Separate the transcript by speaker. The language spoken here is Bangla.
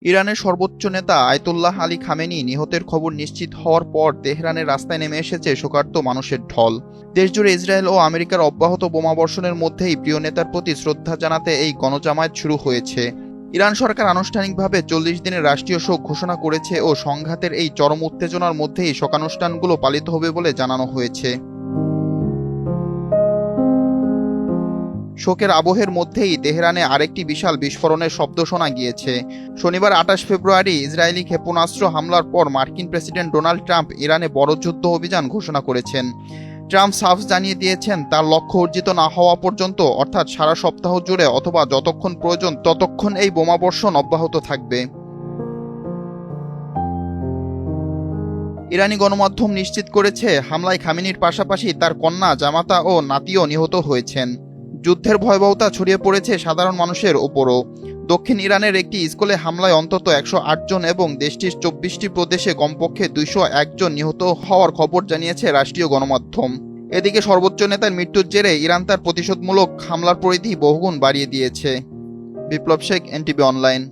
Speaker 1: ইরানের সর্বোচ্চ নেতা আয়াতুল্লাহ আলী খামেনি নিহতের খবর নিশ্চিত হওয়ার পর তেহরানের রাস্তায় নেমে এসেছে শোকার্ত মানুষের ঢল। দেশজুড়ে ইসরায়েল ও আমেরিকার অব্যাহত বোমাবর্ষণের মধ্যেই প্রিয় নেতার প্রতি শ্রদ্ধা জানাতে এই গণজামায়াত শুরু হয়েছে। ইরান সরকার আনুষ্ঠানিকভাবে ৪০ দিনের রাষ্ট্রীয় শোক ঘোষণা করেছে ও সংঘাতের এই চরম উত্তেজনার মধ্যেই শোকানুষ্ঠানগুলো পালিত হবে বলে জানানো হয়েছে। শোকের আবহের মধ্যেই তেহরানে আরেকটি বিশাল বিস্ফোরণের শব্দ শোনা গিয়েছে। শনিবার ২৮ ফেব্রুয়ারি ইসরায়েলি ক্ষেপণাস্ত্র হামলার পর মার্কিন প্রেসিডেন্ট ডোনাল্ড ট্রাম্প ইরানে বড় যুদ্ধ অভিযান ঘোষণা করেছেন। ট্রাম্প সাফ জানিয়ে দিয়েছেন তার লক্ষ্য অর্জিত না হওয়া পর্যন্ত, অর্থাৎ সারা সপ্তাহ জুড়ে অথবা যতক্ষণ প্রয়োজন ততক্ষণ এই বোমাবর্ষণ অব্যাহত থাকবে। ইরানি গণমাধ্যম নিশ্চিত করেছে হামলায় খামেনির পাশাপাশি তার কন্যা, জামাতা ও নাতিও নিহত হয়েছেন। যুদ্ধের ভয়াবহতা ছড়িয়ে পড়েছে সাধারণ মানুষের ওপরও। দক্ষিণ ইরানের একটি স্কুলে হামলায় অন্তত ১০৮ জন এবং দেশটির ২৪টি প্রদেশে কমপক্ষে ২০১ জন নিহত হওয়ার খবর জানিয়েছে রাষ্ট্রীয় গণমাধ্যম। এদিকে সর্বোচ্চ নেতার মৃত্যুর জেরে ইরান তার প্রতিশোধমূলক হামলার পরিধি বহুগুণ বাড়িয়ে দিয়েছে। বিপ্লব শেখ, এনটিভি অনলাইন।